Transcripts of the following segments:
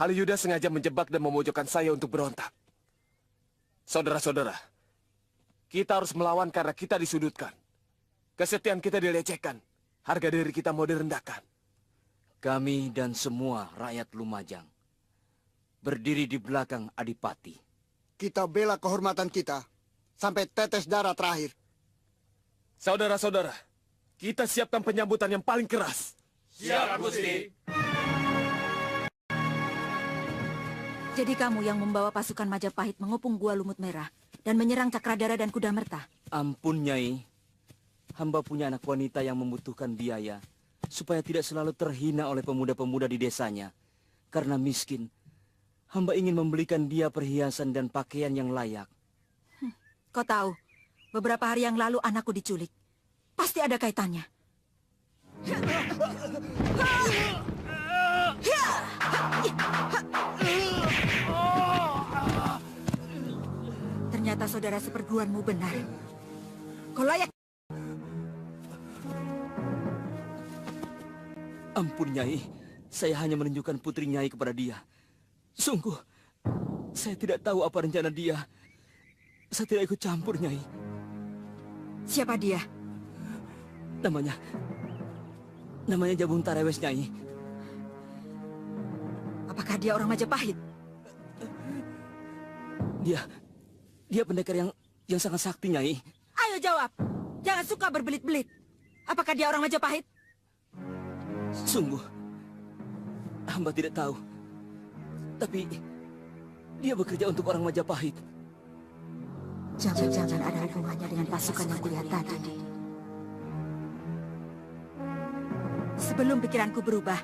Haliuda sengaja menjebak dan memojokkan saya untuk berontak. Saudara-saudara, kita harus melawan karena kita disudutkan. Kesetiaan kita dilecehkan. Harga diri kita mau direndahkan. Kami dan semua rakyat Lumajang berdiri di belakang Adipati. Kita bela kehormatan kita sampai tetes darah terakhir. Saudara-saudara, kita siapkan penyambutan yang paling keras. Siap, Gusti. Jadi kamu yang membawa pasukan Majapahit mengepung Gua Lumut Merah dan menyerang Cakradara dan Kudamerta? Ampun, Nyai. Hamba punya anak wanita yang membutuhkan biaya supaya tidak selalu terhina oleh pemuda-pemuda di desanya. Karena miskin, hamba ingin membelikan dia perhiasan dan pakaian yang layak. Kau tahu, beberapa hari yang lalu anakku diculik. Pasti ada kaitannya. Ternyata saudara seperguruanmu benar. Kau layak. Ampun, Nyai. Saya hanya menunjukkan putri Nyai kepada dia. Sungguh, saya tidak tahu apa rencana dia. Saya tidak ikut campur, Nyai. Siapa dia? Namanya Jabung Tarewes, Nyai. Apakah dia orang Majapahit? Dia pendekar yang sangat sakti, Nyai. Ayo jawab. Jangan suka berbelit-belit. Apakah dia orang Majapahit? Sungguh, hamba tidak tahu. Tapi dia bekerja untuk orang Majapahit. Jangan-jangan ada hubungannya dengan pasukan yang kulihat tadi. Sebelum pikiranku berubah,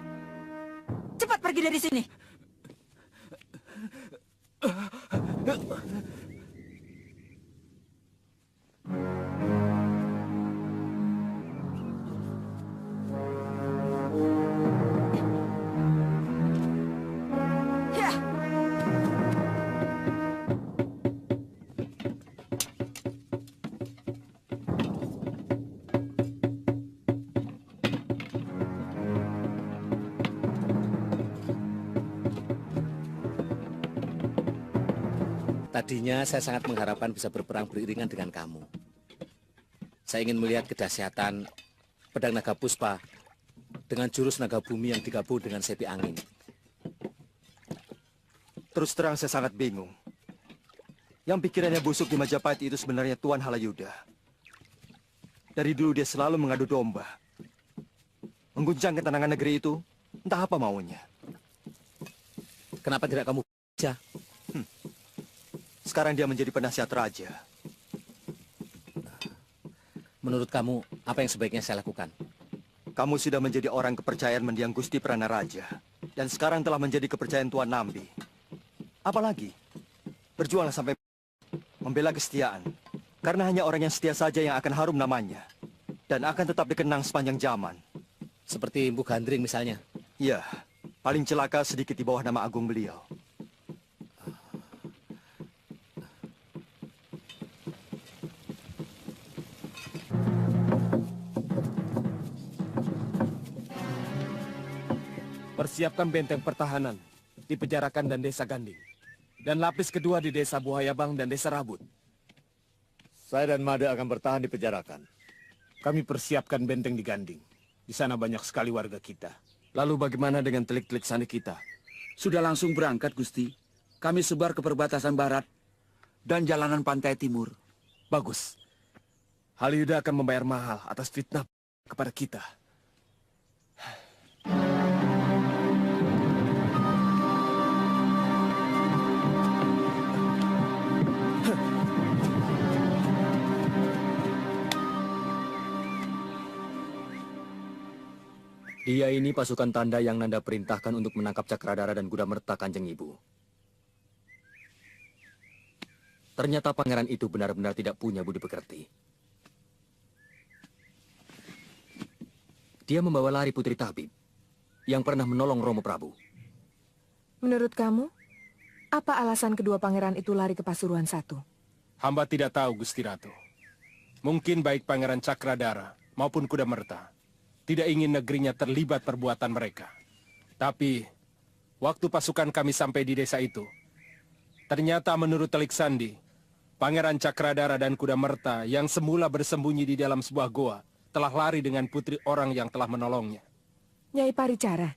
cepat pergi dari sini. Tadinya saya sangat mengharapkan bisa berperang beriringan dengan kamu. Saya ingin melihat kedahsyatan pedang naga puspa dengan jurus naga bumi yang digabung dengan sepi angin. Terus terang saya sangat bingung. Yang pikirannya busuk di Majapahit itu sebenarnya Tuan Halayuda. Dari dulu dia selalu mengadu domba. Mengguncang ketenangan negeri itu, entah apa maunya. Kenapa tidak kamu saja? Sekarang dia menjadi penasihat raja. Menurut kamu, apa yang sebaiknya saya lakukan? Kamu sudah menjadi orang kepercayaan mendiang Gusti Prana Raja. Dan sekarang telah menjadi kepercayaan Tuan Nambi. Apalagi, berjuanglah sampai membela kesetiaan. Karena hanya orang yang setia saja yang akan harum namanya. Dan akan tetap dikenang sepanjang zaman. Seperti Empu Gandring misalnya? Ya, paling celaka sedikit di bawah nama agung beliau. Persiapkan benteng pertahanan di Pejarakan dan Desa Ganding. Dan lapis kedua di Desa Buhayabang dan Desa Rabut. Saya dan Mada akan bertahan di Pejarakan. Kami persiapkan benteng di Ganding. Di sana banyak sekali warga kita. Lalu bagaimana dengan telik-telik sandi kita? Sudah langsung berangkat, Gusti. Kami sebar ke perbatasan barat dan jalanan pantai timur. Bagus. Halayuda akan membayar mahal atas fitnah kepada kita. Dia ini pasukan tanda yang Nanda perintahkan untuk menangkap Cakradara dan Gudamerta, Kanjeng Ibu. Ternyata pangeran itu benar-benar tidak punya budi pekerti. Dia membawa lari Putri Tabib yang pernah menolong Romo Prabu. Menurut kamu, apa alasan kedua pangeran itu lari ke Pasuruan satu? Hamba tidak tahu, Gusti Ratu. Mungkin baik Pangeran Cakradara maupun Kudamerta tidak ingin negerinya terlibat perbuatan mereka. Tapi, waktu pasukan kami sampai di desa itu, ternyata menurut Telik Sandi, Pangeran Cakradara dan Kudamerta yang semula bersembunyi di dalam sebuah goa telah lari dengan putri orang yang telah menolongnya. Nyai Paricara,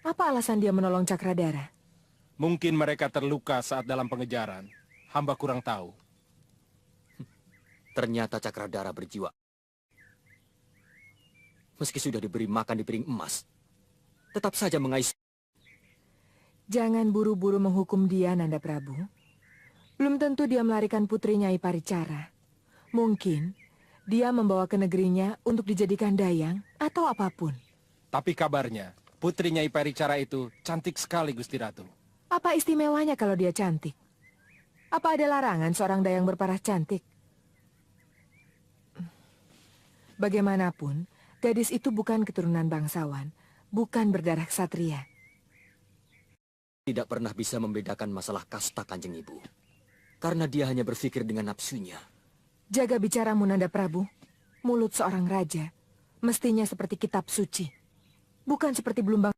apa alasan dia menolong Cakradara? Mungkin mereka terluka saat dalam pengejaran. Hamba kurang tahu. Ternyata Cakradara berjiwa. Meski sudah diberi makan di piring emas, tetap saja mengais. Jangan buru-buru menghukum dia, Nanda Prabu. Belum tentu dia melarikan putri Nyai Paricara. Mungkin dia membawa ke negerinya untuk dijadikan dayang atau apapun. Tapi kabarnya, putri Nyai Paricara itu cantik sekali, Gusti Ratu. Apa istimewanya kalau dia cantik? Apa ada larangan seorang dayang berparas cantik? Bagaimanapun, gadis itu bukan keturunan bangsawan, bukan berdarah ksatria. Tidak pernah bisa membedakan masalah kasta, Kanjeng Ibu. Karena dia hanya berpikir dengan nafsunya. Jaga bicaramu, Nanda Prabu. Mulut seorang raja mestinya seperti kitab suci, bukan seperti belumbang.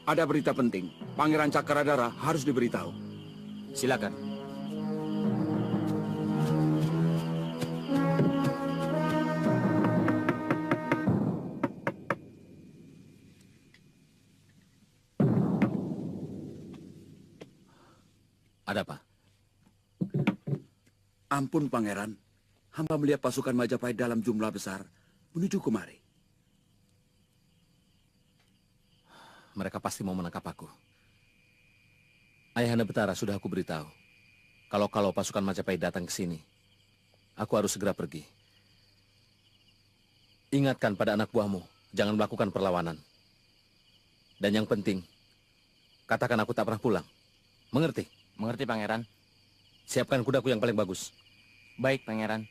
Ada berita penting. Pangeran Cakradara harus diberitahu. Silakan. Ada apa? Ampun, Pangeran. Hamba melihat pasukan Majapahit dalam jumlah besar menuju kemari. Mereka pasti mau menangkap aku. Ayahanda Betara sudah aku beritahu. Kalau pasukan Majapahit datang ke sini, aku harus segera pergi. Ingatkan pada anak buahmu, jangan melakukan perlawanan. Dan yang penting, katakan aku tak pernah pulang. Mengerti? Mengerti, Pangeran. Siapkan kudaku yang paling bagus. Baik, Pangeran.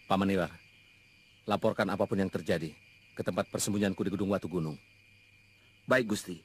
Paman Ilar, laporkan apapun yang terjadi ke tempat persembunyianku di Gedung Watu Gunung. Baik, Gusti.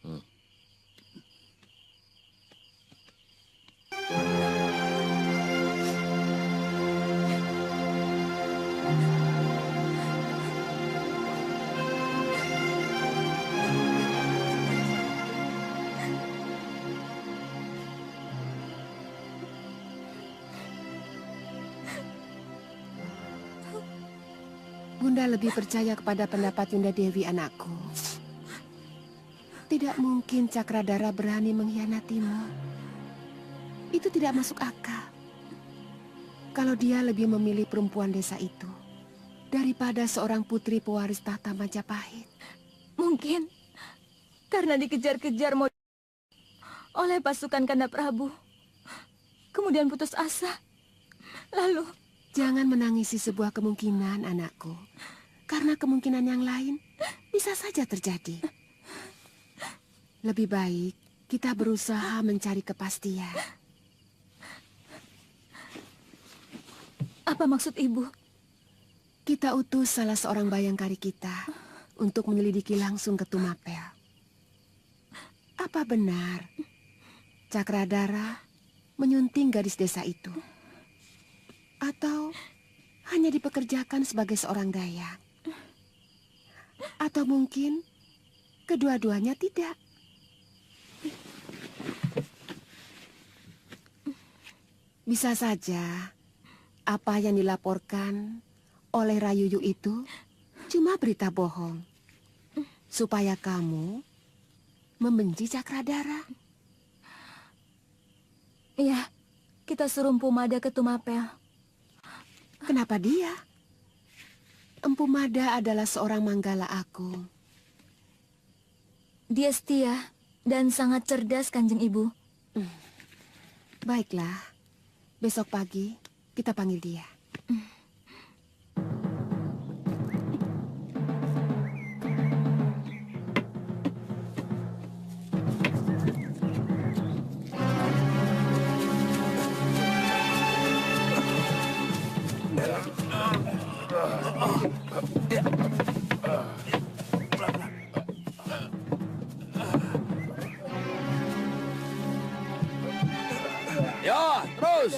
Bunda lebih percaya kepada pendapat Yunda Dewi, anakku. Tidak mungkin Cakradara berani mengkhianatimu. Itu tidak masuk akal. Kalau dia lebih memilih perempuan desa itu daripada seorang putri pewaris tahta Majapahit. Mungkin karena dikejar-kejar oleh pasukan Kanda Prabu. Kemudian putus asa. Lalu... Jangan menangisi sebuah kemungkinan, anakku. Karena kemungkinan yang lain bisa saja terjadi. Lebih baik kita berusaha mencari kepastian. Apa maksud ibu? Kita utus salah seorang bayangkari kita untuk menyelidiki langsung ke Tumapel. Apa benar Cakradara menyunting gadis desa itu? Atau hanya dipekerjakan sebagai seorang dayak? Atau mungkin kedua-duanya tidak? Bisa saja apa yang dilaporkan oleh Rayuyu itu cuma berita bohong, supaya kamu membenci Cakradara. Iya, kita suruh Empu Mada ke Tumapel. Kenapa dia? Empu Mada adalah seorang manggala aku. Dia setia dan sangat cerdas, Kanjeng Ibu. Baiklah, besok pagi kita panggil dia. Ya, terus.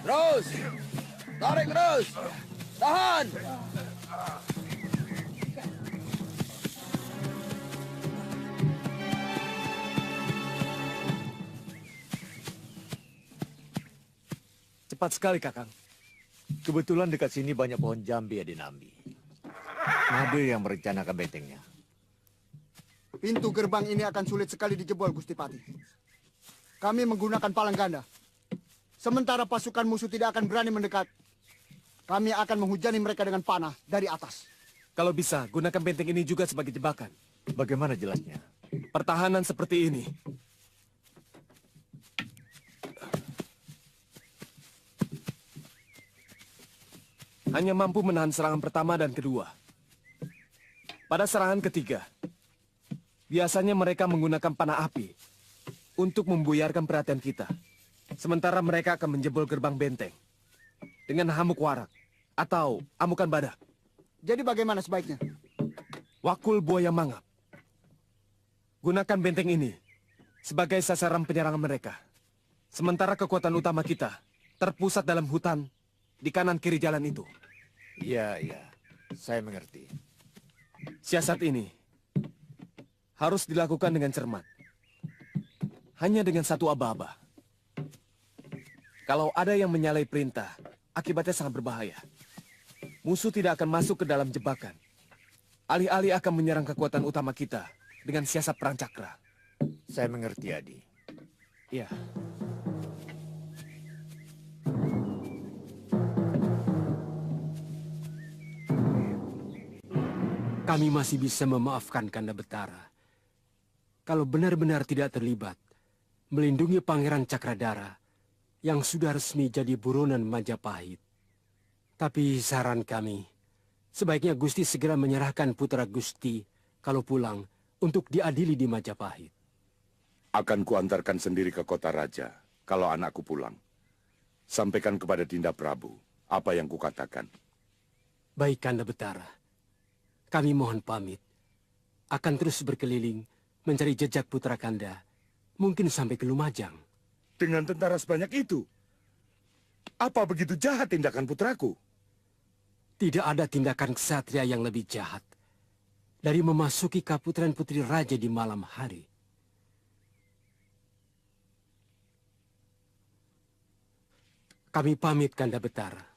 Terus. Tarik terus. Tahan. Cepat sekali, Kakang. Kebetulan dekat sini banyak pohon jambi ya di Nambi. Made yang merencanakan bentengnya. Pintu gerbang ini akan sulit sekali dijebol, Gusti Pati. Kami menggunakan palang ganda. Sementara pasukan musuh tidak akan berani mendekat. Kami akan menghujani mereka dengan panah dari atas. Kalau bisa, gunakan benteng ini juga sebagai jebakan. Bagaimana jelasnya? Pertahanan seperti ini hanya mampu menahan serangan pertama dan kedua. Pada serangan ketiga, biasanya mereka menggunakan panah api untuk membuyarkan perhatian kita. Sementara mereka akan menjebol gerbang benteng dengan hamuk warak atau amukan badak. Jadi bagaimana sebaiknya? Wakul buaya mangap. Gunakan benteng ini sebagai sasaran penyerangan mereka. Sementara kekuatan utama kita terpusat dalam hutan di kanan kiri jalan itu. Iya, saya mengerti. Siasat ini harus dilakukan dengan cermat. Hanya dengan satu aba-aba. Kalau ada yang menyalahi perintah, akibatnya sangat berbahaya. Musuh tidak akan masuk ke dalam jebakan. Alih-alih akan menyerang kekuatan utama kita dengan siasat perang cakra. Saya mengerti, Adi. Ya. Kami masih bisa memaafkan Kanda Betara. Kalau benar-benar tidak terlibat, melindungi Pangeran Cakradara yang sudah resmi jadi buronan Majapahit. Tapi saran kami, sebaiknya Gusti segera menyerahkan putra Gusti kalau pulang untuk diadili di Majapahit. Akan kuantarkan sendiri ke kota raja kalau anakku pulang. Sampaikan kepada Dinda Prabu apa yang kukatakan. Baik, Kanda Betara. Kami mohon pamit. Akan terus berkeliling mencari jejak putra Kanda. Mungkin sampai ke Lumajang. Dengan tentara sebanyak itu? Apa begitu jahat tindakan putraku? Tidak ada tindakan ksatria yang lebih jahat dari memasuki kaputren putri raja di malam hari. Kami pamit, Kanda Betara.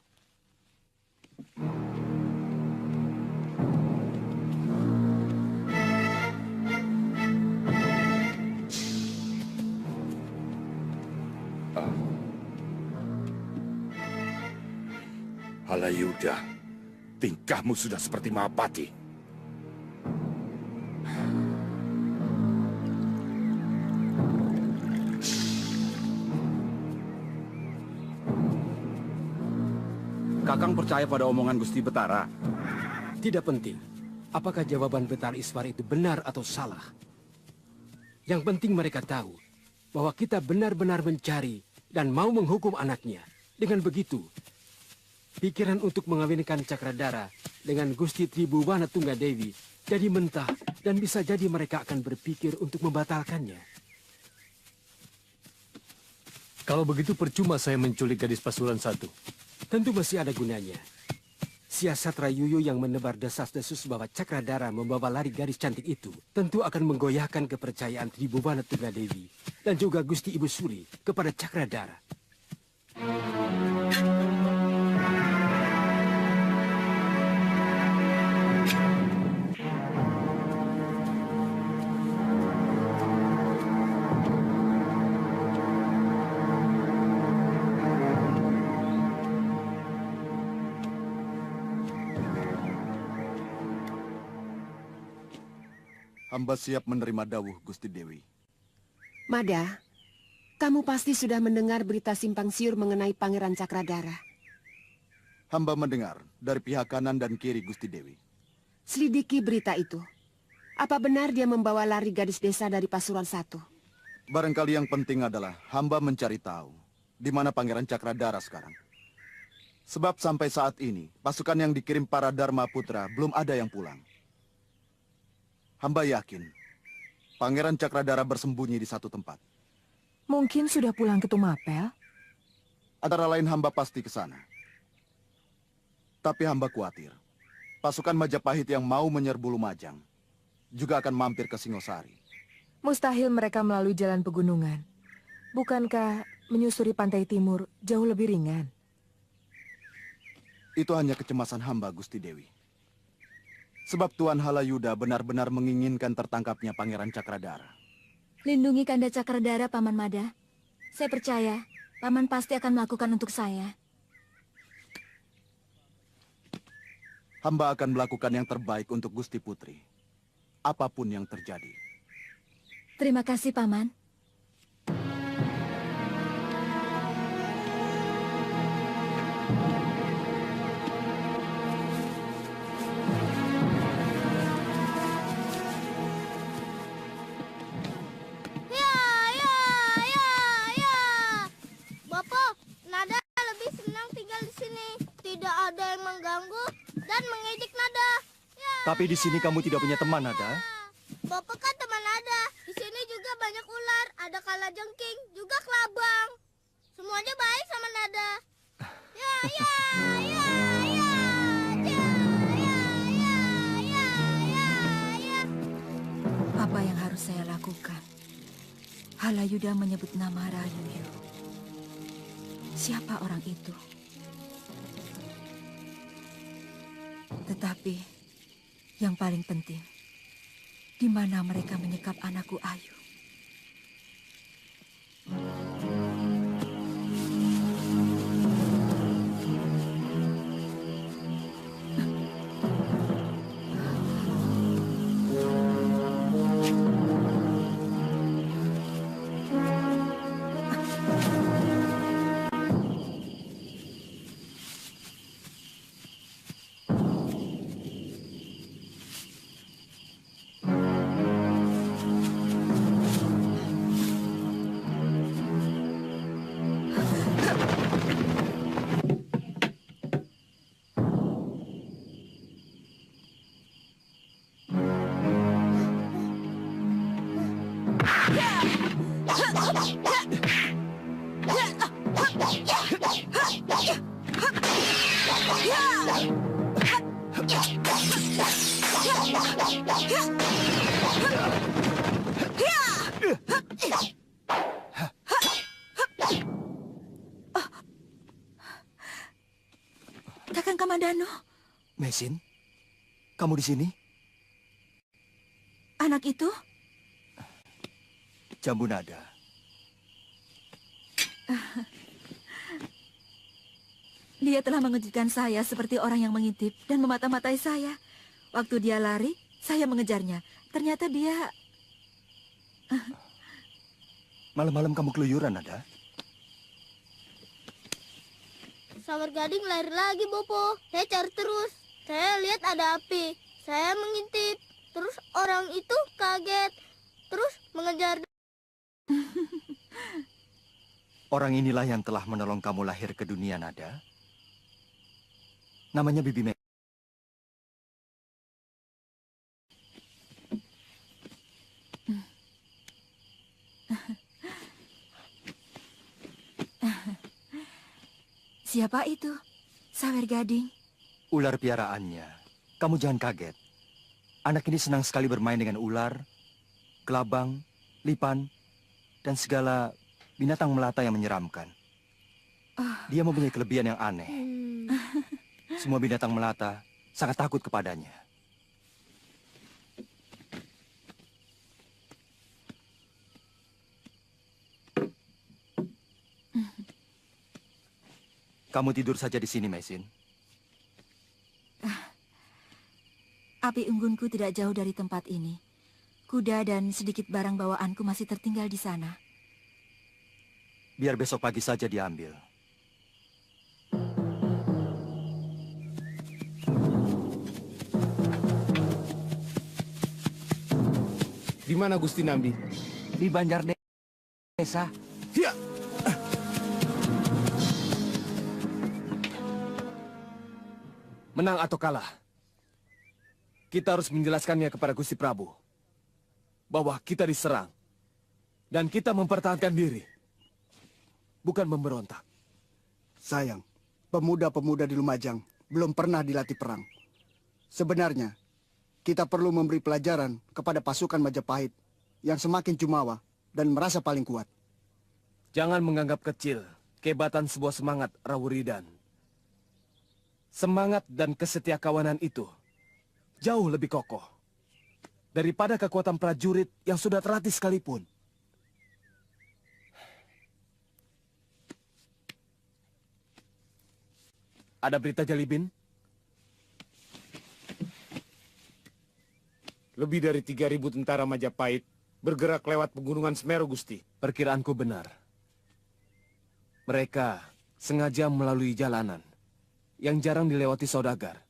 Halayuda, tingkahmu sudah seperti Mahapati. Kakang percaya pada omongan Gusti Betara? Tidak penting apakah jawaban Betara Iswara itu benar atau salah. Yang penting mereka tahu bahwa kita benar-benar mencari dan mau menghukum anaknya. Dengan begitu, pikiran untuk mengawinkan Cakradara dengan Gusti Tribhuwana Tunggadewi jadi mentah dan bisa jadi mereka akan berpikir untuk membatalkannya. Kalau begitu percuma saya menculik gadis Pasuruan satu. Tentu masih ada gunanya. Siasat Rayuyu yang menebar desas-desus bahwa Cakradara membawa lari gadis cantik itu tentu akan menggoyahkan kepercayaan Tribhuwana Tunggadewi dan juga Gusti Ibu Suri kepada Cakradara. Hamba siap menerima dawuh Gusti Dewi. Mada, kamu pasti sudah mendengar berita simpang siur mengenai Pangeran Cakradara. Hamba mendengar dari pihak kanan dan kiri Gusti Dewi. Selidiki berita itu. Apa benar dia membawa lari gadis desa dari Pasuruan satu? Barangkali yang penting adalah hamba mencari tahu di mana Pangeran Cakradara sekarang. Sebab sampai saat ini pasukan yang dikirim para Dharma Putra belum ada yang pulang. Hamba yakin Pangeran Cakradara bersembunyi di satu tempat. Mungkin sudah pulang ke Tumapel? Antara lain hamba pasti ke sana. Tapi hamba khawatir pasukan Majapahit yang mau menyerbu Lumajang juga akan mampir ke Singosari. Mustahil mereka melalui jalan pegunungan. Bukankah menyusuri pantai timur jauh lebih ringan? Itu hanya kecemasan hamba, Gusti Dewi. Sebab Tuan Halayuda benar-benar menginginkan tertangkapnya Pangeran Cakradara. Lindungi Kanda Cakradara, Paman Mada. Saya percaya, Paman pasti akan melakukan untuk saya. Hamba akan melakukan yang terbaik untuk Gusti Putri. Apapun yang terjadi. Terima kasih, Paman. Tapi di sini kamu tidak punya teman, Nada. Bapak kan teman Nada. Di sini juga banyak ular, ada kalajengking, juga kelabang. Semuanya baik sama Nada. Ya, ya, ya, ya, ya, ya, ya, ya, ya, ya. Apa yang harus saya lakukan? Halayuda menyebut nama Rayuyu. Siapa orang itu? Tetapi yang paling penting, di mana mereka menyekap anakku Ayu? Kakang Kamandano. Mesin, kamu di sini? Anak itu? Jambu nada. Dia telah mengejutkan saya seperti orang yang mengintip dan memata-matai saya. Waktu dia lari, saya mengejarnya. Ternyata dia... Malam-malam kamu keluyuran, Nada? Sawar Gading lari lagi, Bopo. Saya cari terus. Saya lihat ada api. Saya mengintip. Terus orang itu kaget. Terus mengejar. Orang inilah yang telah menolong kamu lahir ke dunia, Nada. Namanya Bibi Meg. Siapa itu? Sawer Gading. Ular piaraannya. Kamu jangan kaget. Anak ini senang sekali bermain dengan ular, kelabang, lipan, dan segala binatang melata yang menyeramkan. Dia mempunyai kelebihan yang aneh. Semua binatang melata sangat takut kepadanya. Kamu tidur saja di sini, Mesin. Api unggunku tidak jauh dari tempat ini. Kuda dan sedikit barang bawaanku masih tertinggal di sana. Biar besok pagi saja diambil. Di mana Gusti Nambi? Di Banjar Desa. Ya. Menang atau kalah, kita harus menjelaskannya kepada Gusti Prabu bahwa kita diserang dan kita mempertahankan diri, bukan memberontak. Sayang, pemuda-pemuda di Lumajang belum pernah dilatih perang. Sebenarnya, kita perlu memberi pelajaran kepada pasukan Majapahit yang semakin jumawa dan merasa paling kuat. Jangan menganggap kecil kehebatan sebuah semangat Rawuridan. Semangat dan kesetiakawanan itu jauh lebih kokoh daripada kekuatan prajurit yang sudah terlatih sekalipun. Ada berita Jalibin? Lebih dari 3.000 tentara Majapahit bergerak lewat pegunungan Semeru, Gusti. Perkiraanku benar. Mereka sengaja melalui jalanan yang jarang dilewati saudagar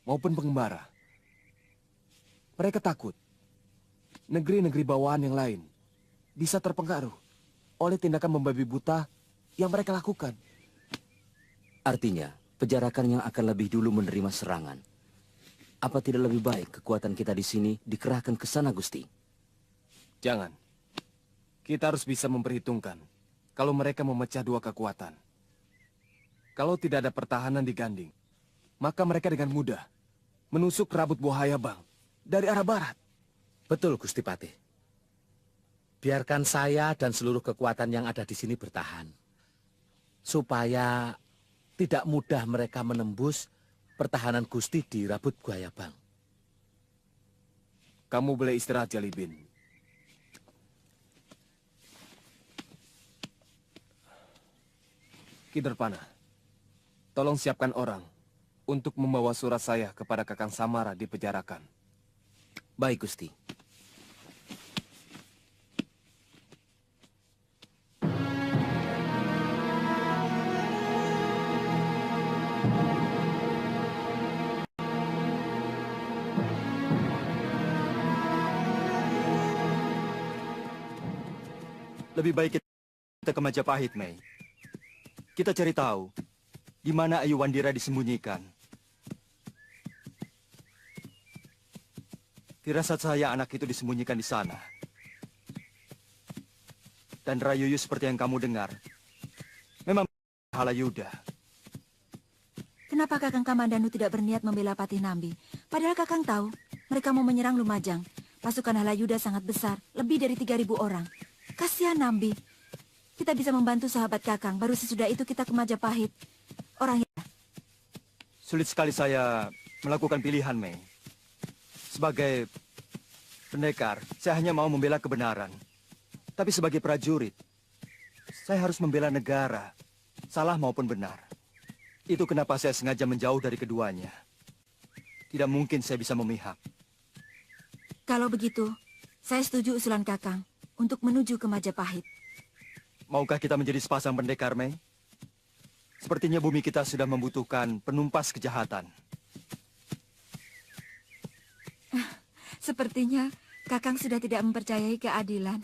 maupun pengembara. Mereka takut negeri-negeri bawahan yang lain bisa terpengaruh oleh tindakan membabi buta yang mereka lakukan. Artinya, penjarakan yang akan lebih dulu menerima serangan. Apa tidak lebih baik kekuatan kita di sini dikerahkan ke sana, Gusti? Jangan. Kita harus bisa memperhitungkan kalau mereka memecah dua kekuatan. Kalau tidak ada pertahanan di Ganding, maka mereka dengan mudah menusuk Rabut Buahaya Bang dari arah barat. Betul, Gusti Patih. Biarkan saya dan seluruh kekuatan yang ada di sini bertahan. Supaya tidak mudah mereka menembus pertahanan Gusti di Rabut Buahaya Bang. Kamu boleh istirahat, Jalibin. Kiderpana. Tolong siapkan orang untuk membawa surat saya kepada Kakang Samara di Pejarakan. Baik, Gusti. Lebih baik kita ke Majapahit, Mei. Kita cari tahu di mana Ayu Wandira disembunyikan. Firasat saya anak itu disembunyikan di sana. dan Rayuyu seperti yang kamu dengar, memang Halayuda. Kenapa Kakang Kamandanu tidak berniat membela Patih Nambi? Padahal Kakang tahu, mereka mau menyerang Lumajang. Pasukan Halayuda sangat besar, lebih dari 3.000 orang. Kasihan Nambi. Kita bisa membantu sahabat Kakang, baru sesudah itu kita ke Majapahit. Orang yang... Sulit sekali saya melakukan pilihan, Mei. Sebagai pendekar, saya hanya mau membela kebenaran. Tapi sebagai prajurit, saya harus membela negara, salah maupun benar. Itu kenapa saya sengaja menjauh dari keduanya. Tidak mungkin saya bisa memihak. Kalau begitu, saya setuju usulan Kakang untuk menuju ke Majapahit. Maukah kita menjadi sepasang pendekar, Mei? Sepertinya bumi kita sudah membutuhkan penumpas kejahatan. Sepertinya Kakang sudah tidak mempercayai keadilan.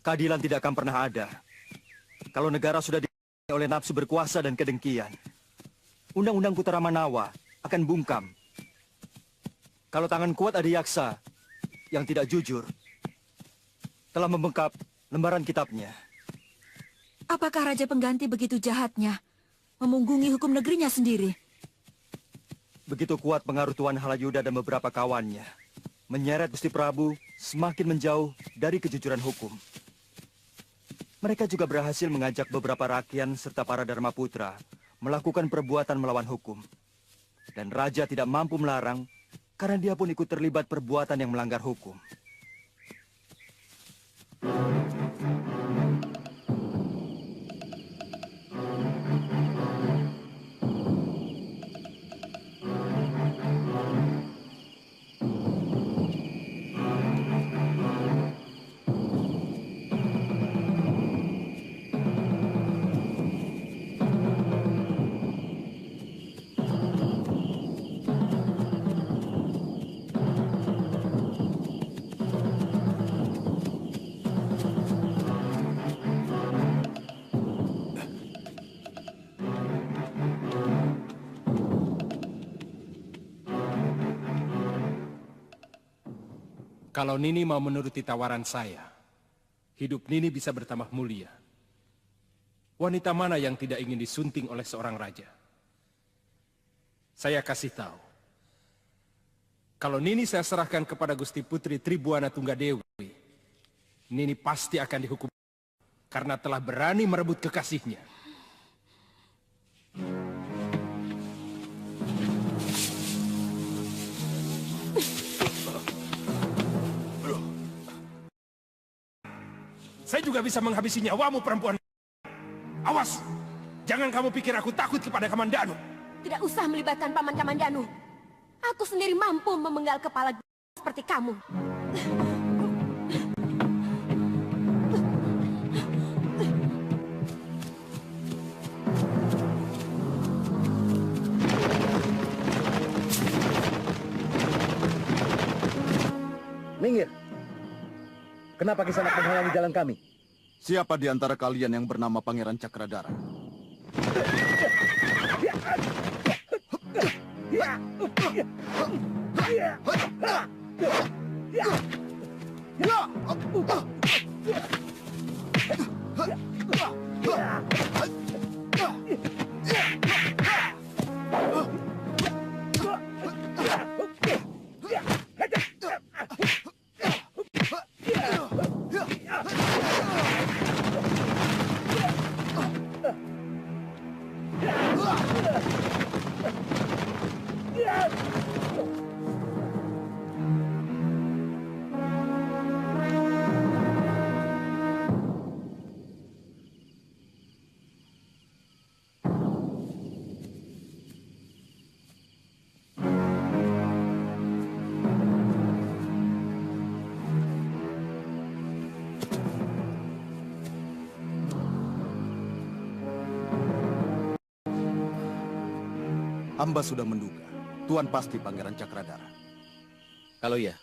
Keadilan tidak akan pernah ada. Kalau negara sudah dikuasai oleh nafsu berkuasa dan kedengkian, Undang-Undang Putara Manawa akan bungkam. Kalau tangan kuat Adiyaksa yang tidak jujur telah membengkap lembaran kitabnya. Apakah Raja Pengganti begitu jahatnya memunggungi hukum negerinya sendiri? Begitu kuat pengaruh Tuan Halayuda dan beberapa kawannya menyeret Gusti Prabu semakin menjauh dari kejujuran hukum. Mereka juga berhasil mengajak beberapa rakyat serta para Dharma Putra melakukan perbuatan melawan hukum. Dan Raja tidak mampu melarang karena dia pun ikut terlibat perbuatan yang melanggar hukum. Kalau Nini mau menuruti tawaran saya, hidup Nini bisa bertambah mulia. Wanita mana yang tidak ingin disunting oleh seorang raja? Saya kasih tahu. Kalau Nini saya serahkan kepada Gusti Putri Tribuana Tunggadewi, Nini pasti akan dihukum karena telah berani merebut kekasihnya. Saya juga bisa menghabisi nyawamu, perempuan. Awas, jangan kamu pikir aku takut kepada Kamandanu. Tidak usah melibatkan Paman Kamandanu. Aku sendiri mampu memenggal kepala seperti kamu. Minggir. Kenapa Kisanak menghalangi jalan kami? Siapa di antara kalian yang bernama Pangeran Cakradara? Hamba sudah menduga, Tuan pasti Pangeran Cakradara. Kalau iya,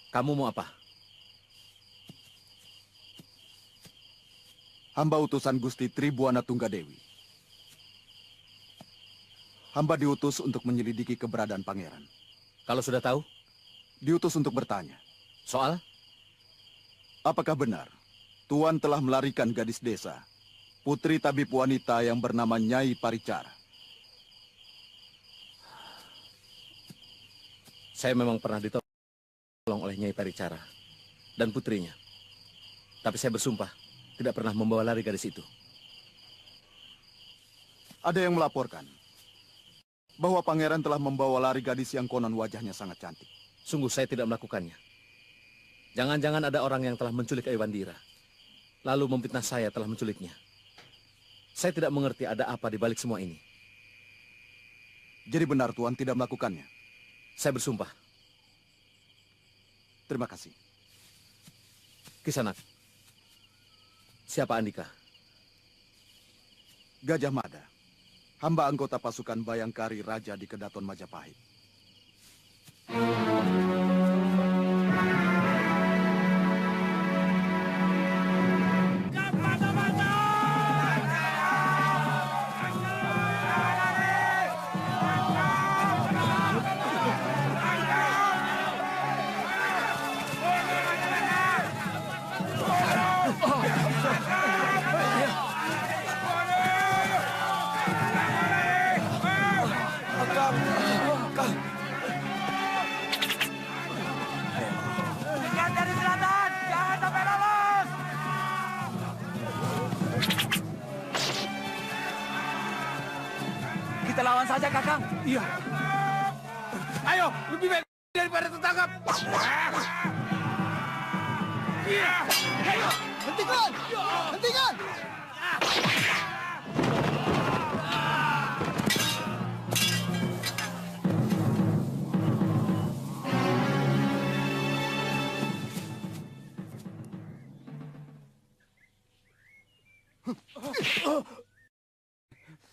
kamu mau apa? Hamba utusan Gusti Tribuana Tunggadewi. Hamba diutus untuk menyelidiki keberadaan pangeran. Kalau sudah tahu? Diutus untuk bertanya. Soal? Apakah benar Tuan telah melarikan gadis desa, putri tabib wanita yang bernama Nyai Paricara. Saya memang pernah ditolong oleh Nyai Paricara dan putrinya. Tapi saya bersumpah tidak pernah membawa lari gadis itu. Ada yang melaporkan bahwa pangeran telah membawa lari gadis yang konon wajahnya sangat cantik. Sungguh saya tidak melakukannya. Jangan-jangan ada orang yang telah menculik Aiwandira, lalu memfitnah saya telah menculiknya. Saya tidak mengerti ada apa di balik semua ini. Jadi benar Tuan tidak melakukannya? Saya bersumpah. Terima kasih. Kisanak, siapa Andika? Gajah Mada, hamba anggota pasukan Bayangkari Raja di Kedaton Majapahit. Kita lawan saja, Kakang. Iya. Ayo, lebih baik daripada tertangkap. Iya. Ayo, hentikan! Hentikan!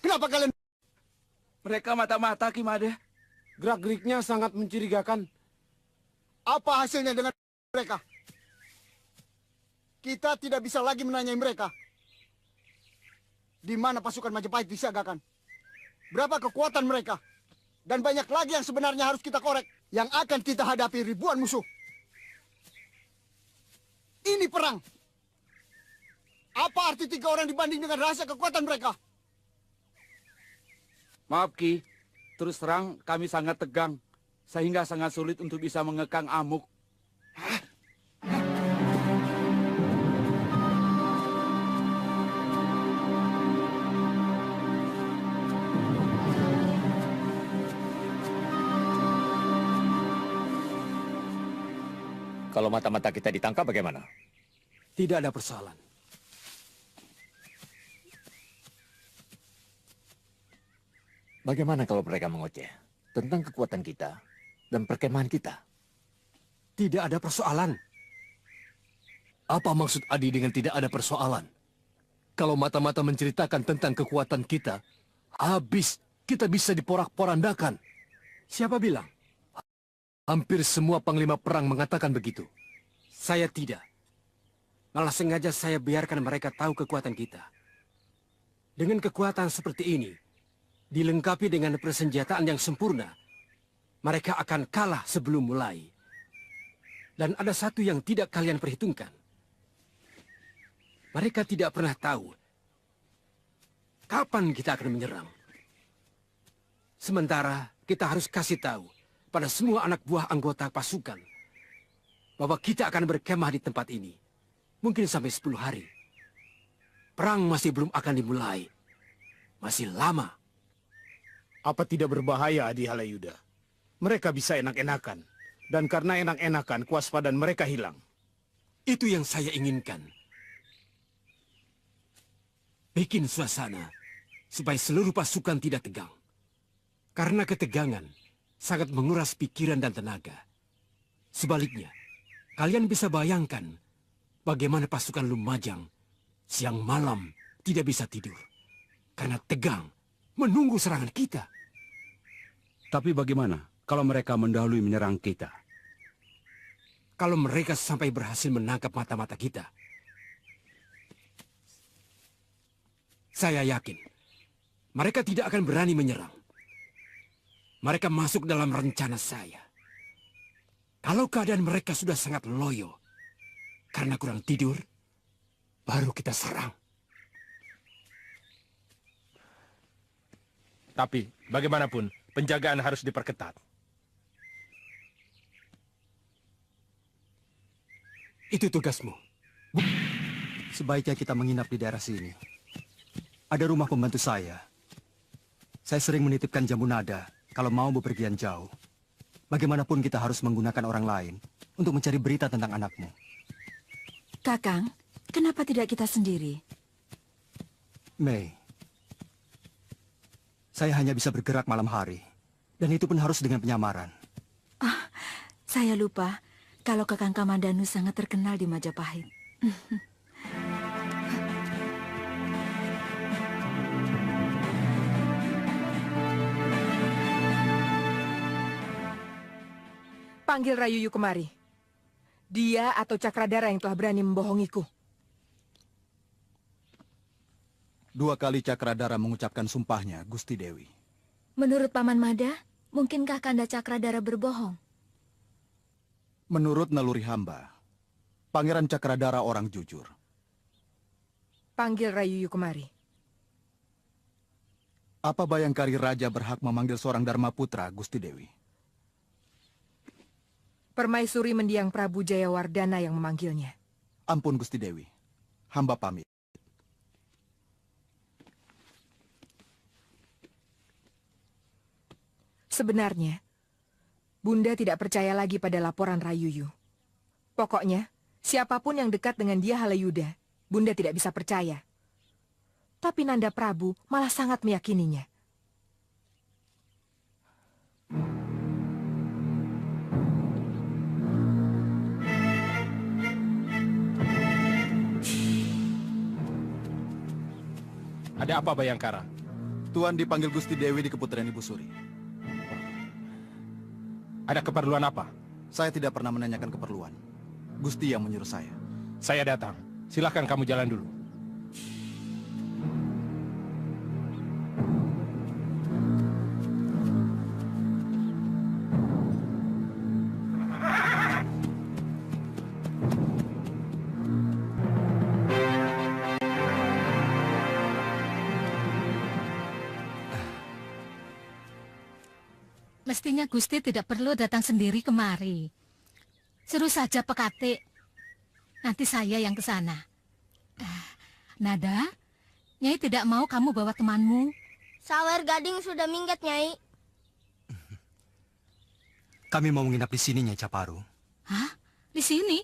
Kenapa kalian? Mereka mata-mata, Ki Mada. Gerak-geriknya sangat mencurigakan. Apa hasilnya dengan mereka? Kita tidak bisa lagi menanyai mereka. Di mana pasukan Majapahit disiagakan? Berapa kekuatan mereka? Dan banyak lagi yang sebenarnya harus kita korek. Yang akan kita hadapi ribuan musuh. Ini perang. Apa arti 3 orang dibanding dengan rahasia kekuatan mereka? Maaf, Ki. Terus terang, kami sangat tegang. Sehingga sangat sulit untuk bisa mengekang amuk. Kalau mata-mata kita ditangkap bagaimana? Tidak ada persoalan. Bagaimana kalau mereka mengoceh tentang kekuatan kita dan perkemahan kita? Tidak ada persoalan. Apa maksud Adi dengan tidak ada persoalan? Kalau mata-mata menceritakan tentang kekuatan kita, habis kita bisa diporak-porandakan. Siapa bilang? Hampir semua panglima perang mengatakan begitu. Saya tidak. Malah sengaja saya biarkan mereka tahu kekuatan kita. Dengan kekuatan seperti ini, dilengkapi dengan persenjataan yang sempurna, mereka akan kalah sebelum mulai. Dan ada satu yang tidak kalian perhitungkan. Mereka tidak pernah tahu kapan kita akan menyerang. Sementara kita harus kasih tahu pada semua anak buah anggota pasukan bahwa kita akan berkemah di tempat ini. Mungkin sampai 10 hari. Perang masih belum akan dimulai. Masih lama. Apa tidak berbahaya, Adi Halayuda? Mereka bisa enak-enakan. Dan karena enak-enakan, kewaspadaan mereka hilang. Itu yang saya inginkan. Bikin suasana supaya seluruh pasukan tidak tegang. Karena ketegangan sangat menguras pikiran dan tenaga. Sebaliknya, kalian bisa bayangkan bagaimana pasukan Lumajang siang malam tidak bisa tidur. Karena tegang menunggu serangan kita. Tapi bagaimana kalau mereka mendahului menyerang kita? Kalau mereka sampai berhasil menangkap mata-mata kita, saya yakin mereka tidak akan berani menyerang. Mereka masuk dalam rencana saya. Kalau keadaan mereka sudah sangat loyo karena kurang tidur, baru kita serang. Tapi, bagaimanapun, penjagaan harus diperketat. Itu tugasmu. Sebaiknya kita menginap di daerah sini. Ada rumah pembantu saya. Saya sering menitipkan jambu nada kalau mau bepergian jauh. Bagaimanapun kita harus menggunakan orang lain untuk mencari berita tentang anakmu. Kakang, kenapa tidak kita sendiri? Mei, saya hanya bisa bergerak malam hari. Dan itu pun harus dengan penyamaran. Saya lupa kalau Kakang Kamandanu sangat terkenal di Majapahit. Panggil Rayuyu kemari. Dia atau Cakradara yang telah berani membohongiku. 2 kali Cakradara mengucapkan sumpahnya, Gusti Dewi. Menurut Paman Mada, mungkinkah Kanda Cakradara berbohong? Menurut naluri hamba, Pangeran Cakradara orang jujur. Panggil Rayuyu kemari. Apa Bayangkari Raja berhak memanggil seorang Dharma Putra, Gusti Dewi? Permaisuri mendiang Prabu Jayawardana yang memanggilnya. Ampun, Gusti Dewi. Hamba pamit. Sebenarnya, Bunda tidak percaya lagi pada laporan Rayuyu. Pokoknya, siapapun yang dekat dengan dia Halayuda, Bunda tidak bisa percaya. Tapi Nanda Prabu malah sangat meyakininya. Ada apa, Bayangkara? Tuan dipanggil Gusti Dewi di Keputren Ibu Suri. Ada keperluan apa? Saya tidak pernah menanyakan keperluan. Gusti yang menyuruh saya. Saya datang. Silakan kamu jalan dulu. Mestinya Gusti tidak perlu datang sendiri kemari. Suruh saja Pekate. Nanti saya yang ke sana. Nada, Nyai tidak mau kamu bawa temanmu. Sawer Gading sudah minggat, Nyai. Kami mau menginap di sini, Nyai Caparu. Hah? Di sini?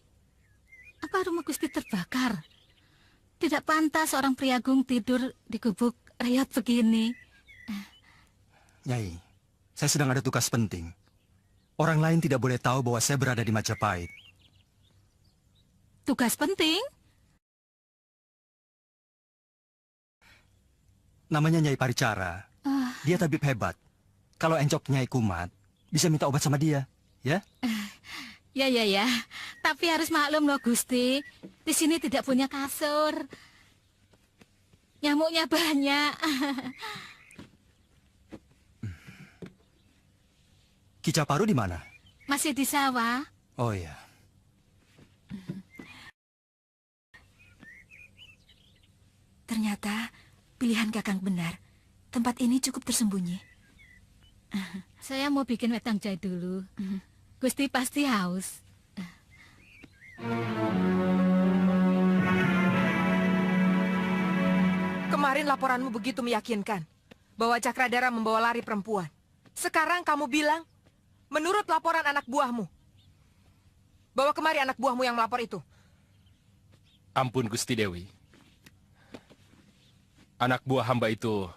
Apa rumah Gusti terbakar? Tidak pantas seorang priagung tidur di gubuk reot begini. Nyai, saya sedang ada tugas penting. Orang lain tidak boleh tahu bahwa saya berada di Majapahit. Tugas penting? Namanya Nyai Paricara. Dia tabib hebat. Kalau encok Nyai kumat, bisa minta obat sama dia, ya? Ya. Tapi harus maklum loh Gusti. Di sini tidak punya kasur. Nyamuknya banyak. Ki Caparu di mana? Masih di sawah. Oh iya. Ternyata pilihan Kakang benar. Tempat ini cukup tersembunyi. Saya mau bikin wedang jahe dulu. Gusti pasti haus. Kemarin laporanmu begitu meyakinkan bahwa Cakradara membawa lari perempuan. Sekarang kamu bilang, menurut laporan anak buahmu, bawa kemari anak buahmu yang melapor itu. Ampun Gusti Dewi. Anak buah hamba itu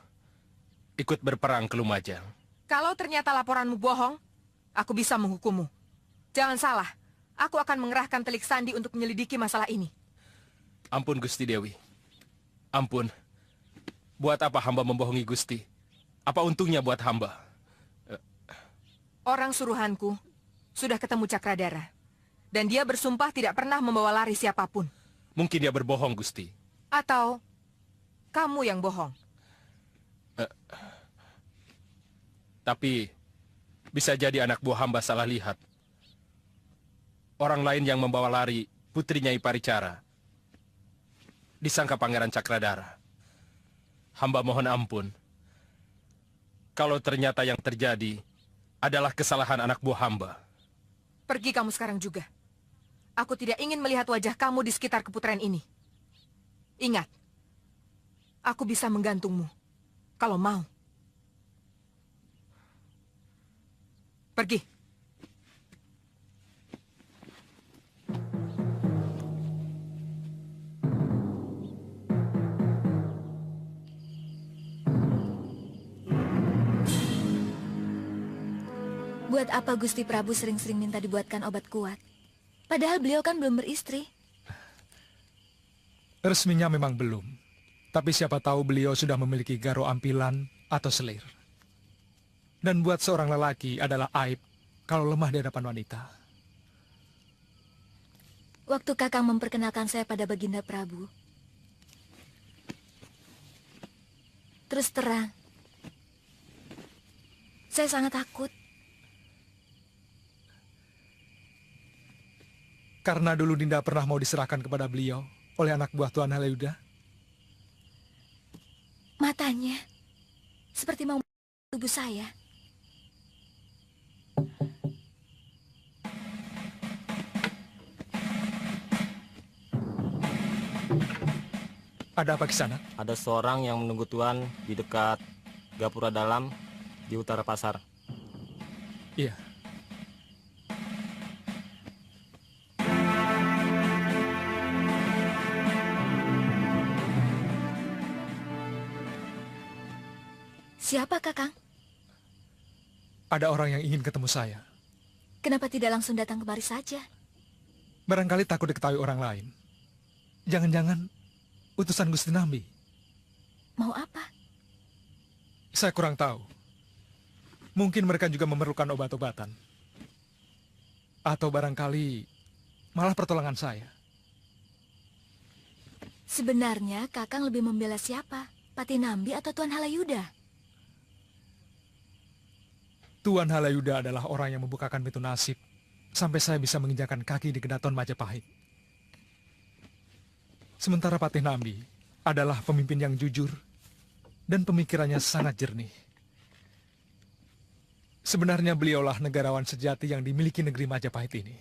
ikut berperang ke Lumajang. Kalau ternyata laporanmu bohong, aku bisa menghukummu. Jangan salah, aku akan mengerahkan Telik Sandi untuk menyelidiki masalah ini. Ampun Gusti Dewi. Ampun. Buat apa hamba membohongi Gusti? Apa untungnya buat hamba? Orang suruhanku sudah ketemu Cakradara. Dan dia bersumpah tidak pernah membawa lari siapapun. Mungkin dia berbohong, Gusti. Atau kamu yang bohong. Tapi bisa jadi anak buah hamba salah lihat. Orang lain yang membawa lari putri Nyai Paricara. disangka Pangeran Cakradara. Hamba mohon ampun. Kalau ternyata yang terjadi adalah kesalahan anak buah hamba. Pergi kamu sekarang juga. Aku tidak ingin melihat wajah kamu di sekitar keputren ini. Ingat, aku bisa menggantungmu kalau mau. Pergi. Buat apa Gusti Prabu sering-sering minta dibuatkan obat kuat? Padahal beliau kan belum beristri. Resminya memang belum. Tapi siapa tahu beliau sudah memiliki garo ampilan atau selir. Dan buat seorang lelaki adalah aib kalau lemah di hadapan wanita. Waktu Kakang memperkenalkan saya pada Baginda Prabu, terus terang, saya sangat takut. Karena dulu Dinda pernah mau diserahkan kepada beliau oleh anak buah Tuan Halayuda. Matanya seperti mau tubuh saya. Ada apa di sana? Ada seorang yang menunggu Tuan di dekat Gapura Dalam di utara pasar. Iya. Siapa Kakang? Ada orang yang ingin ketemu saya. Kenapa tidak langsung datang kemari saja? Barangkali takut diketahui orang lain. Jangan-jangan utusan Gusti Nambi. Mau apa? Saya kurang tahu. Mungkin mereka juga memerlukan obat-obatan. Atau barangkali malah pertolongan saya. Sebenarnya Kakang lebih membela siapa? Pati Nambi atau Tuan Halayuda? Tuan Halayuda adalah orang yang membukakan pintu nasib sampai saya bisa menginjakan kaki di Kedaton Majapahit. Sementara Patih Nambi adalah pemimpin yang jujur dan pemikirannya sangat jernih. Sebenarnya beliaulah negarawan sejati yang dimiliki negeri Majapahit ini.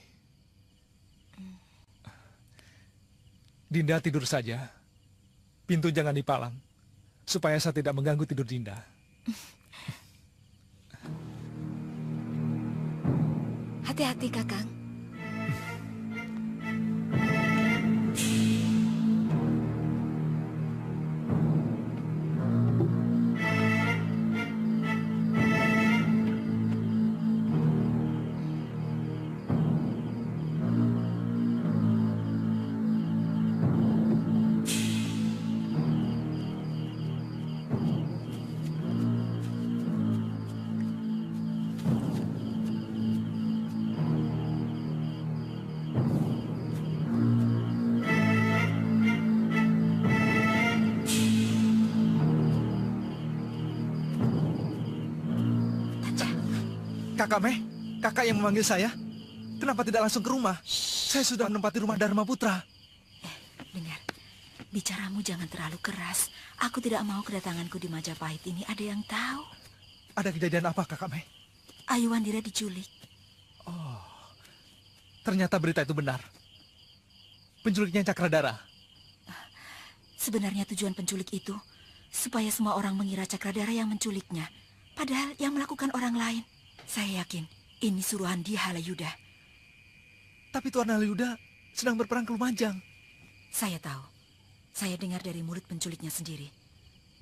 Dinda tidur saja. Pintu jangan dipalang, supaya saya tidak mengganggu tidur Dinda. Hati-hati, Kakang. Kakak Meh, kakak yang memanggil saya. Kenapa tidak langsung ke rumah? Saya sudah menempati rumah Dharma Putra. Dengar, bicaramu jangan terlalu keras. Aku tidak mau kedatanganku di Majapahit ini ada yang tahu. Ada kejadian apa, Kakak Meh? Ayu Wandira diculik. Oh, ternyata berita itu benar. Penculiknya Cakradara. Sebenarnya tujuan penculik itu supaya semua orang mengira Cakradara yang menculiknya. Padahal yang melakukan orang lain. Saya yakin ini suruhan dia Halayuda. Tapi Tuan Halayuda sedang berperang ke Lumajang. Saya tahu. Saya dengar dari mulut penculiknya sendiri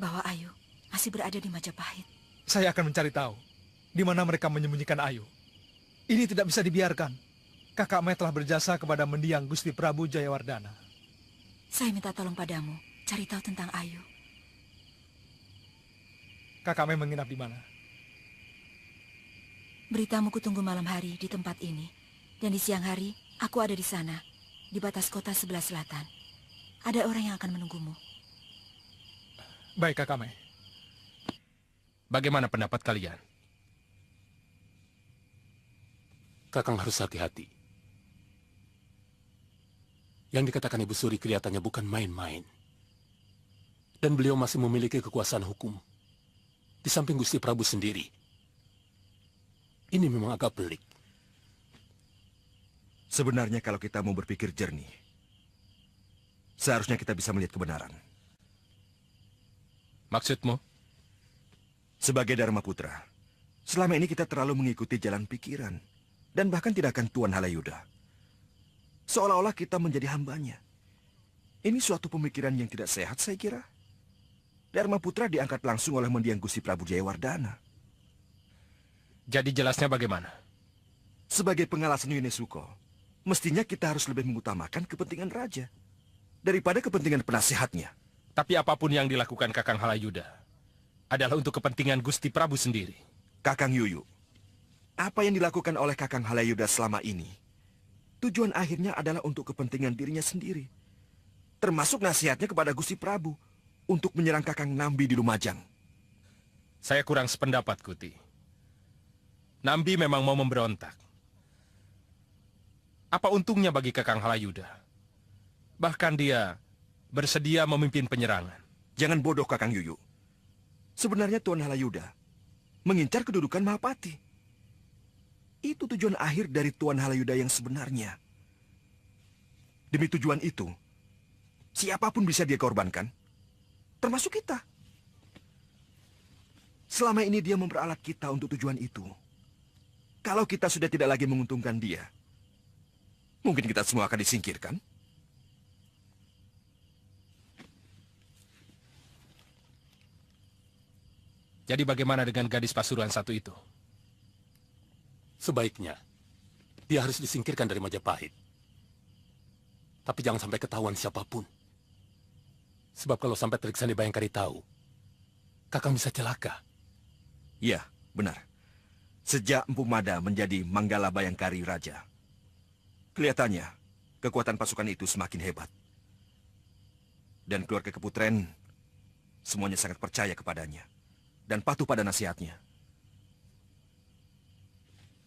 bahwa Ayu masih berada di Majapahit. Saya akan mencari tahu di mana mereka menyembunyikan Ayu. Ini tidak bisa dibiarkan. Kakak Meh telah berjasa kepada mendiang Gusti Prabu Jayawardana. Saya minta tolong padamu, cari tahu tentang Ayu. Kakak Meh menginap di mana? Beritamu kutunggu malam hari di tempat ini. Dan di siang hari, aku ada di sana, di batas kota sebelah selatan. Ada orang yang akan menunggumu. Baik, Kakak Meh. Bagaimana pendapat kalian? Kakang harus hati-hati. Yang dikatakan Ibu Suri kelihatannya bukan main-main. Dan beliau masih memiliki kekuasaan hukum. Di samping Gusti Prabu sendiri. Ini memang agak pelik. Sebenarnya kalau kita mau berpikir jernih, seharusnya kita bisa melihat kebenaran. Maksudmu? Sebagai Dharma Putra, selama ini kita terlalu mengikuti jalan pikiran. Dan bahkan tindakan Tuan Halayuda. Seolah-olah kita menjadi hambanya. Ini suatu pemikiran yang tidak sehat, saya kira. Dharma Putra diangkat langsung oleh mendiang Gusti Prabu Jayawardana. Jadi jelasnya bagaimana? Sebagai pengalasan Yunesuko, mestinya kita harus lebih mengutamakan kepentingan raja daripada kepentingan penasehatnya. Tapi apapun yang dilakukan Kakang Halayuda adalah untuk kepentingan Gusti Prabu sendiri. Kakang Yuyu, apa yang dilakukan oleh Kakang Halayuda selama ini, tujuan akhirnya adalah untuk kepentingan dirinya sendiri. Termasuk nasihatnya kepada Gusti Prabu untuk menyerang Kakang Nambi di Lumajang. Saya kurang sependapat, Kuti. Nambi memang mau memberontak. Apa untungnya bagi Kakang Halayuda? Bahkan dia bersedia memimpin penyerangan. Jangan bodoh, Kakang Yuyu. Sebenarnya Tuan Halayuda mengincar kedudukan Mahapati. Itu tujuan akhir dari Tuan Halayuda yang sebenarnya. Demi tujuan itu, siapapun bisa dia korbankan, termasuk kita. Selama ini dia memperalat kita untuk tujuan itu. Kalau kita sudah tidak lagi menguntungkan dia, mungkin kita semua akan disingkirkan. Jadi bagaimana dengan gadis Pasuruan satu itu? Sebaiknya, dia harus disingkirkan dari Majapahit. Tapi jangan sampai ketahuan siapapun. Sebab kalau sampai Triksani Bayangkari tahu, Kakang bisa celaka. Iya, benar. Sejak Empu Mada menjadi Manggala Bayangkari Raja, kelihatannya kekuatan pasukan itu semakin hebat. Dan keluarga Keputren semuanya sangat percaya kepadanya dan patuh pada nasihatnya.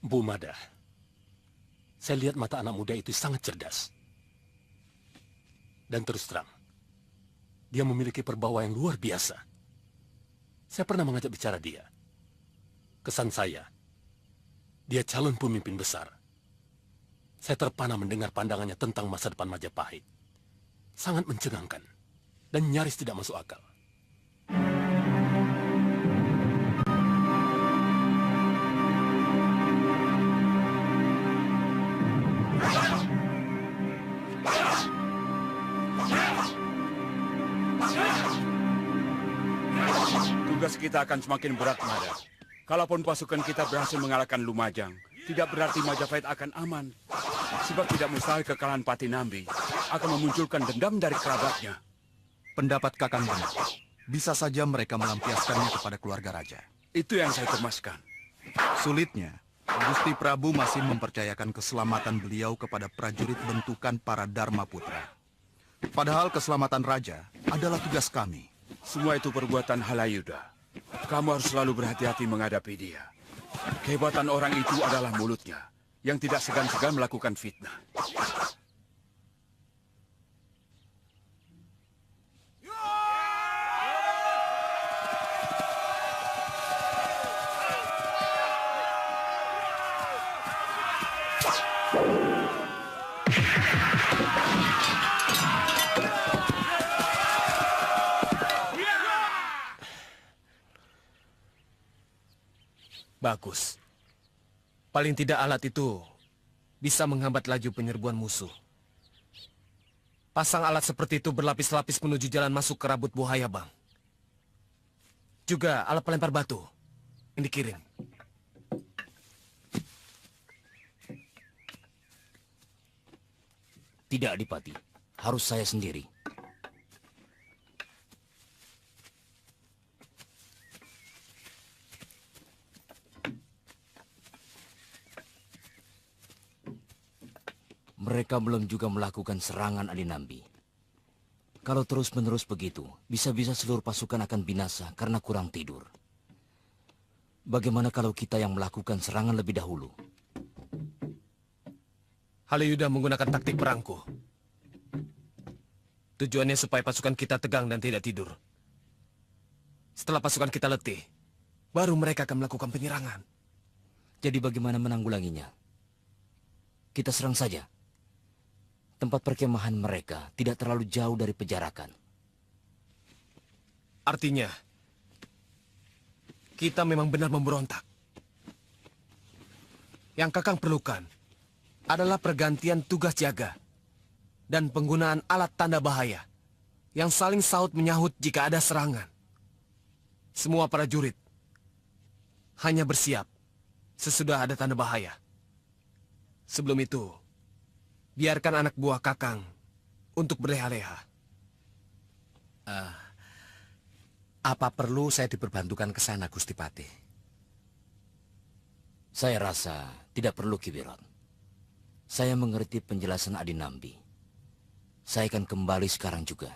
Bu Mada, saya lihat mata anak muda itu sangat cerdas. Dan terus terang, dia memiliki perbawa yang luar biasa. Saya pernah mengajak bicara dia. Kesan saya, dia calon pemimpin besar. Saya terpana mendengar pandangannya tentang masa depan Majapahit. Sangat mencengangkan dan nyaris tidak masuk akal. Tugas kita akan semakin berat, Mada. Kalaupun pasukan kita berhasil mengalahkan Lumajang, tidak berarti Majapahit akan aman. Sebab tidak mustahil kekalahan Pati Nambi akan memunculkan dendam dari kerabatnya. Pendapat Kakang benar. Bisa saja mereka melampiaskannya kepada keluarga raja. Itu yang saya cemaskan. Sulitnya, Gusti Prabu masih mempercayakan keselamatan beliau kepada prajurit bentukan para Dharma Putra. Padahal keselamatan raja adalah tugas kami. Semua itu perbuatan Halayuda. Kamu harus selalu berhati-hati menghadapi dia. Kehebatan orang itu adalah mulutnya, yang tidak segan-segan melakukan fitnah. Bagus. Paling tidak alat itu bisa menghambat laju penyerbuan musuh. Pasang alat seperti itu berlapis-lapis menuju jalan masuk ke Rabut Buhaya, Bang. Juga alat pelempar batu yang dikirim. Tidak, Adipati. Harus saya sendiri. Mereka belum juga melakukan serangan Adinambi. Kalau terus-menerus begitu, bisa-bisa seluruh pasukan akan binasa karena kurang tidur. Bagaimana kalau kita yang melakukan serangan lebih dahulu? Halayuda menggunakan taktik perangku. Tujuannya supaya pasukan kita tegang dan tidak tidur. Setelah pasukan kita letih, baru mereka akan melakukan penyerangan. Jadi bagaimana menanggulanginya? Kita serang saja. Tempat perkemahan mereka tidak terlalu jauh dari pejarakan. Artinya, kita memang benar memberontak. Yang Kakang perlukan adalah pergantian tugas jaga dan penggunaan alat tanda bahaya yang saling saut menyahut jika ada serangan. Semua prajurit hanya bersiap sesudah ada tanda bahaya. Sebelum itu, biarkan anak buah Kakang untuk berleha-leha. Apa perlu saya diperbantukan ke sana, Gusti Patih? Saya rasa tidak perlu, Ki Wirot. Saya mengerti penjelasan Adi Nambi. Saya akan kembali sekarang juga.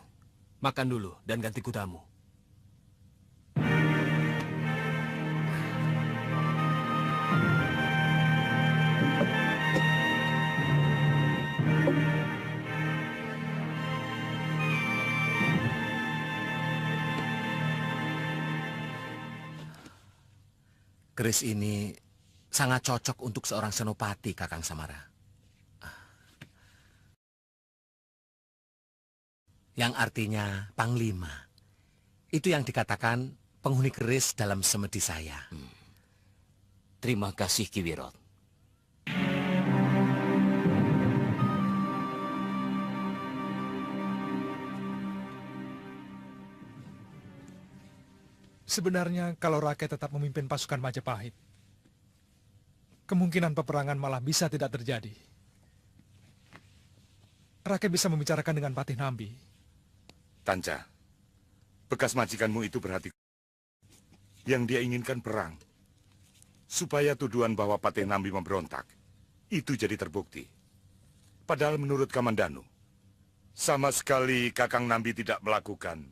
Makan dulu dan ganti kudamu. Keris ini sangat cocok untuk seorang senopati, Kakang Samara. Yang artinya panglima. Itu yang dikatakan penghuni keris dalam semedi saya. Terima kasih, Ki Wirot. Sebenarnya kalau rakyat tetap memimpin pasukan Majapahit, kemungkinan peperangan malah bisa tidak terjadi. Rakyat bisa membicarakan dengan Patih Nambi. Tanca, bekas majikanmu itu berhati. Yang dia inginkan perang. Supaya tuduhan bahwa Patih Nambi memberontak, itu jadi terbukti. Padahal menurut Kamandanu, sama sekali Kakang Nambi tidak melakukan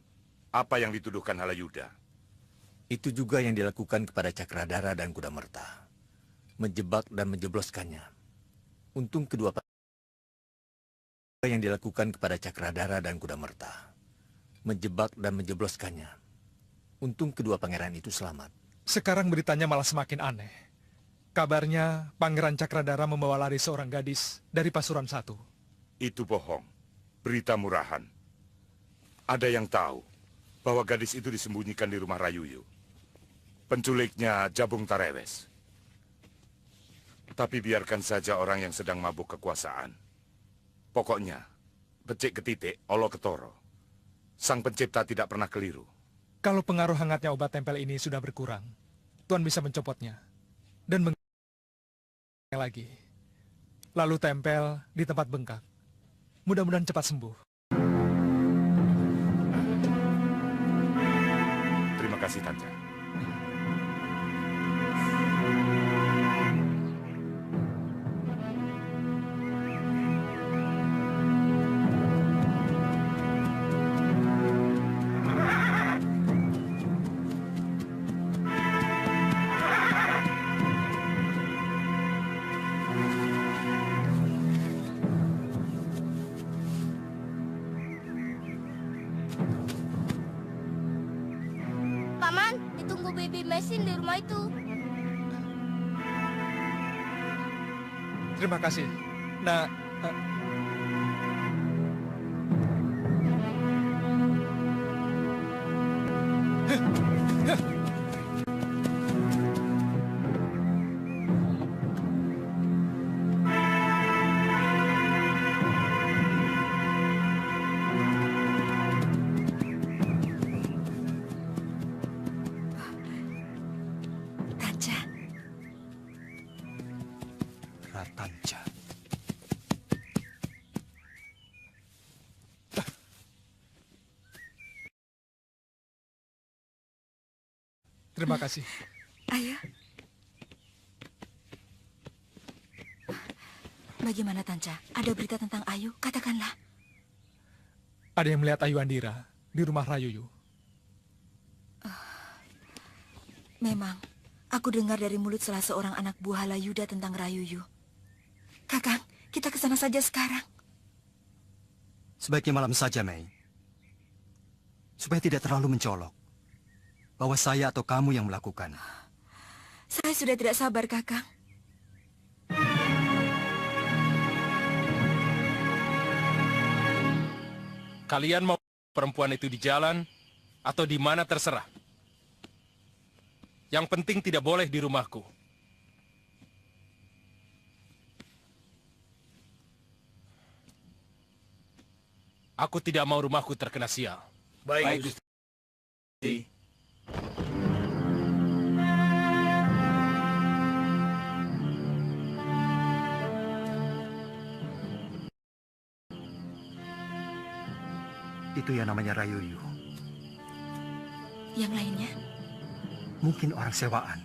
apa yang dituduhkan Halayuda. Itu juga yang dilakukan kepada Cakradara dan Kudamerta. Menjebak dan menjebloskannya. Untung kedua yang dilakukan kepada Cakradara dan Kudamerta. Menjebak dan menjebloskannya. Untung kedua pangeran itu selamat. Sekarang beritanya malah semakin aneh. Kabarnya Pangeran Cakradara membawa lari seorang gadis dari Pasuruan 1. Itu bohong. Berita murahan. Ada yang tahu bahwa gadis itu disembunyikan di rumah Rayuyu. Penculiknya Jabung Tarewes. Tapi biarkan saja orang yang sedang mabuk kekuasaan. Pokoknya, becik ketitik, olo ketoro. Sang pencipta tidak pernah keliru. Kalau pengaruh hangatnya obat tempel ini sudah berkurang, Tuan bisa mencopotnya dan lagi. Lalu tempel di tempat bengkak. Mudah-mudahan cepat sembuh. Terima kasih, Tanca. Paman, ditunggu baby mesin di rumah itu. Terima kasih. Nah, Tanca. Ratanca. terima kasih. Ayah. Bagaimana Tanca? Ada berita tentang Ayu? Katakanlah. Ada yang melihat Ayu Andira di rumah Rayuyu. Memang, aku dengar dari mulut salah seorang anak buah Halayuda tentang Rayuyu. Kakang, kita ke sana saja sekarang. Sebaiknya malam saja, Mei. Supaya tidak terlalu mencolok. bahwa saya atau kamu yang melakukan. Saya sudah tidak sabar, Kakang. Kalian mau perempuan itu di jalan atau di mana terserah. Yang penting tidak boleh di rumahku. Aku tidak mau rumahku terkena sial. Baik, Gusti. Itu yang namanya Rayuyu. Yang lainnya? Mungkin orang sewaan.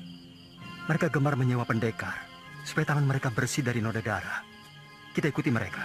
Mereka gemar menyewa pendekar supaya tangan mereka bersih dari noda darah. Kita ikuti mereka.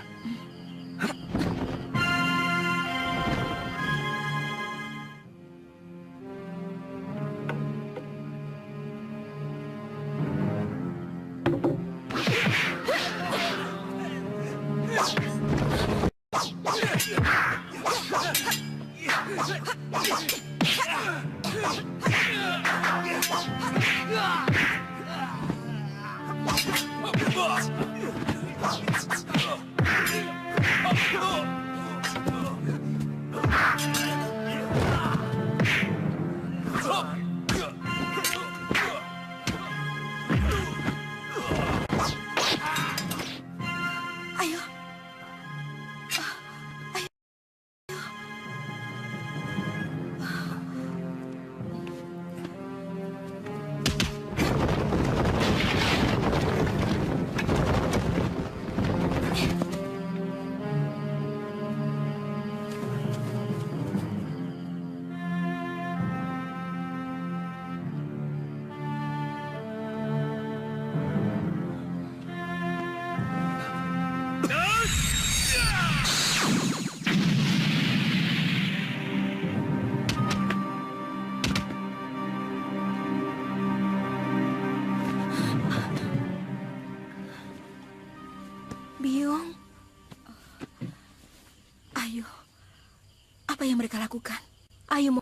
Ayo. Biong. Ayo. Apa yang mereka lakukan? Ayo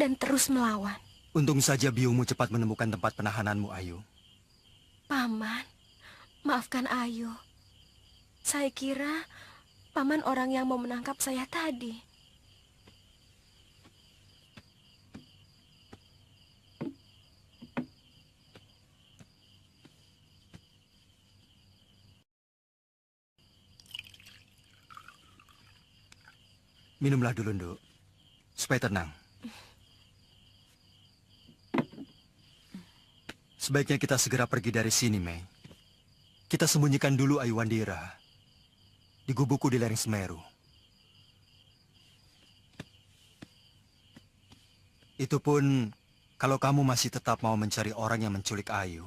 dan terus melawan. Untung saja biungmu cepat menemukan tempat penahananmu, Ayu. Paman, maafkan Ayu. Saya kira Paman orang yang mau menangkap saya tadi. Minumlah dulu, Nduk, supaya tenang. Sebaiknya kita segera pergi dari sini, Mei. Kita sembunyikan dulu Ayu Wandira di gubukku di lereng Semeru. Itu pun kalau kamu masih tetap mau mencari orang yang menculik Ayu.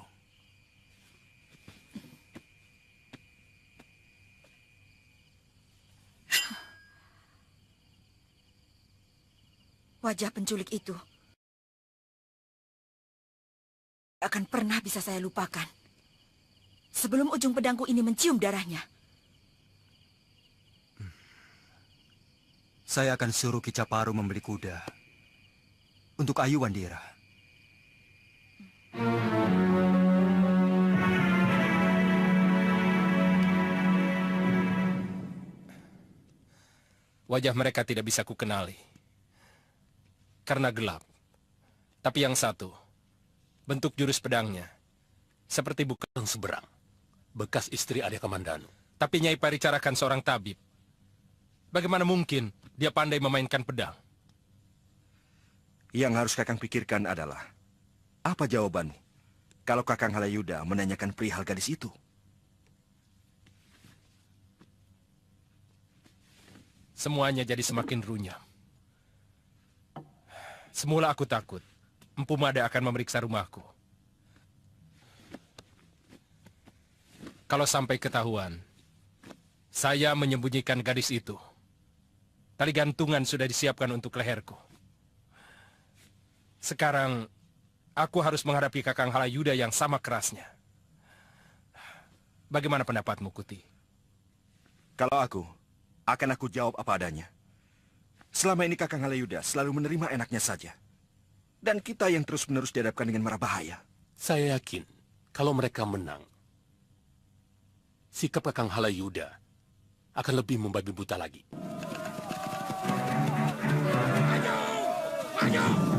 Wajah penculik itu akan pernah bisa saya lupakan sebelum ujung pedangku ini mencium darahnya. Saya akan suruh Ki Caparu membeli kuda untuk Ayu Wandira. Wajah mereka tidak bisa kukenali karena gelap. Tapi yang satu, bentuk jurus pedangnya seperti bukan seberang, bekas istri Arya Kamandanu. Tapi Nyai Paricara kan seorang tabib. Bagaimana mungkin dia pandai memainkan pedang? Yang harus Kakang pikirkan adalah, apa jawabanmu kalau Kakang Halayuda menanyakan perihal gadis itu? Semuanya jadi semakin runyam. Semula aku takut Empu Mada akan memeriksa rumahku. Kalau sampai ketahuan, saya menyembunyikan gadis itu. Tali gantungan sudah disiapkan untuk leherku. Sekarang, aku harus menghadapi Kakang Halayuda yang sama kerasnya. Bagaimana pendapatmu, Kuti? Kalau aku, akan aku jawab apa adanya. Selama ini Kakang Halayuda selalu menerima enaknya saja. Dan kita yang terus-menerus dihadapkan dengan mara bahaya. Saya yakin kalau mereka menang, sikap Kakang Halayuda akan lebih membabi buta lagi. Maju!